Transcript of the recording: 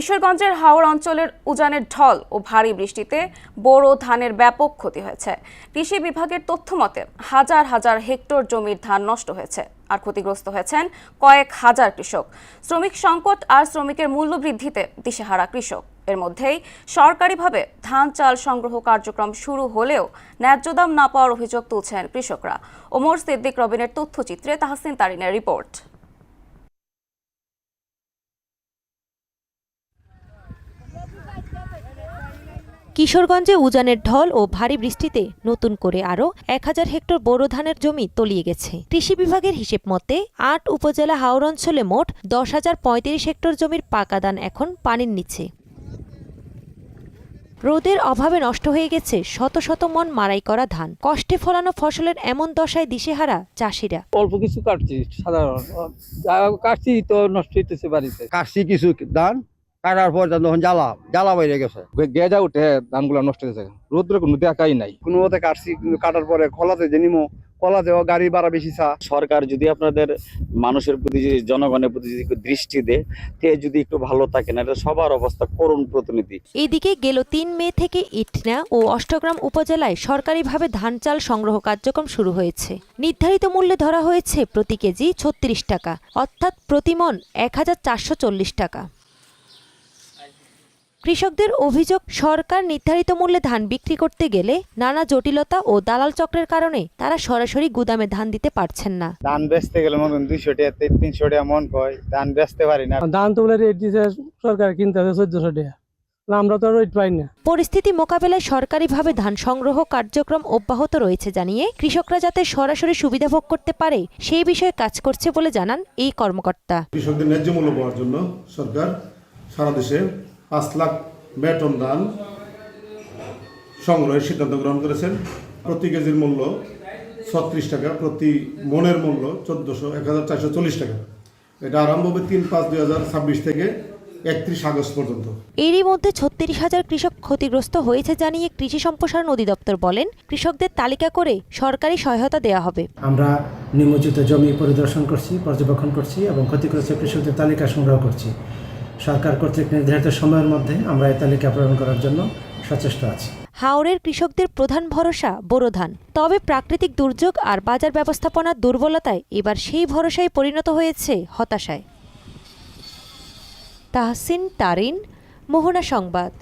কিশোরগঞ্জের হাওর অঞ্চলের উজানের ঢল ও ভারী বৃষ্টিতে বোরো ধানের ব্যাপক ক্ষতি হয়েছে। কৃষি বিভাগের তথ্যমতে হাজার হাজার হেক্টর জমির ধান নষ্ট হয়েছে, আর ক্ষতিগ্রস্ত হয়েছেন কয়েক হাজার কৃষক। শ্রমিক সংকট আর শ্রমিকের মূল্য বৃদ্ধিতে দিশেহারা কৃষক। এর মধ্যেই সরকারিভাবে ধান চাল সংগ্রহ কার্যক্রম শুরু হলেও ন্যায্য দাম না পাওয়ার অভিযোগ তুলছেন কৃষকরা। ওমর সিদ্দিক রবিনের তথ্যচিত্রে তাহসিন তারিনের রিপোর্ট। কিশোরগঞ্জে উজানের ঢল ও ভারী বৃষ্টিতে নতুন করে আরও 1000 হেক্টর বোরো ধানের জমি তলিয়ে গেছে। কৃষি বিভাগের হিসেব মতে 8 উপজেলা হাওর অঞ্চলে মোট 10,035 হেক্টর জমির পাকা ধান এখন পানির নিচে। রোদের অভাবে নষ্ট হয়ে গেছে শত শত মন মাড়াই করা ধান। কষ্টে ফলানো ফসলের এমন দশায় দিশেহারা চাষিরা। অল্প কিছু কাটছি, সাধারণ কাটছি তো নষ্ট হইতেছে বাড়িতে। কাটছি কিছু ধান, কাটার পর যখন জ্বালা বাইরে গেছে, গেজা উঠে ধানগুলো নষ্ট হয়েছে। রোদ্রে কোনো দেখাই নাই। কোনো মতে কাটছি, কিন্তু কাটার পরে কলাতে যে নিমো, কলাতেও গাড়ি ভাড়া বেশি চা। সরকার যদি আপনাদের মানুষের প্রতি, যদি জনগণের প্রতি যদি দৃষ্টি দেয়, তে যদি একটু ভালো থাকে না, এটা সবার অবস্থা করুণ প্রতিনিধি। এদিকে গেল 3 মে থেকে ইটনা ও অষ্টগ্রাম উপজেলায় সরকারিভাবে ধান চাল সংগ্রহ কার্যক্রম শুরু হয়েছে। নির্ধারিত মূল্যে ধরা হয়েছে প্রতি কেজি 36 টাকা, অর্থাৎ প্রতি মণ 1440 টাকা। কৃষকদের অভিযোগ, সরকার নির্ধারিত মূল্যে ধান বিক্রি করতে গেলে নানা জটিলতা ও দালাল চক্রের কারণে তারা সরাসরি গুদামে ধান দিতে পারছেন না। ধান বেচতে গেলে মতন 200 টাকা 300 টাকা মন কয়, ধান বেচতে পারি না। ধান তো রেট দিচ্ছে সরকার, কিনতে হবে 1400 টাকা, আমরা তো রেট পাই না। পরিস্থিতি মোকাবেলায় সরকারিভাবে ধান সংগ্রহ কার্যক্রম অব্যাহত রয়েছে জানিয়ে কৃষকরা যাতে সরাসরি সুবিধা ভোগ করতে পারে সেই বিষয়ে কাজ করছে বলে জানান এই কর্মকর্তা। কৃষকদের ন্যায্য মূল্য পাওয়ার জন্য সরকার সারা দেশে 5 লাখ মেট্রিক ধান সংগ্রহের সিদ্ধান্ত গ্রহণ করেছেন। প্রতি কেজির মূল্য 36 টাকা, প্রতি মনের মূল্য 1440 টাকা। এটা আরম্ভ হবে 3/5/2026 থেকে 31 আগস্ট পর্যন্ত। এরই মধ্যে 36,000 কৃষক ক্ষতিগ্রস্ত হয়েছে জানিয়ে কৃষি সম্প্রসারণ অধিদপ্তর বলেন, কৃষকদের তালিকা করে সরকারি সহায়তা দেওয়া হবে। আমরা নিমজ্জিত জমি পরিদর্শন করছি, পর্যবেক্ষণ করছি এবং ক্ষতিগ্রস্ত কৃষকদের তালিকা সংগ্রহ করছি। সরকার কর্তৃক নির্ধারিত সময়ের মধ্যে আমরা এই তালিকা প্রেরণ করার জন্য সচেষ্ট আছি। হাওরের কৃষকদের প্রধান ভরসা বোরো ধান। তবে প্রাকৃতিক দুর্যোগ আর বাজার ব্যবস্থাপনার দুর্বলতায় এবার সেই ভরসায় পরিণত হয়েছে হতাশায়। তাহসিন তারিন, মোহনা সংবাদ।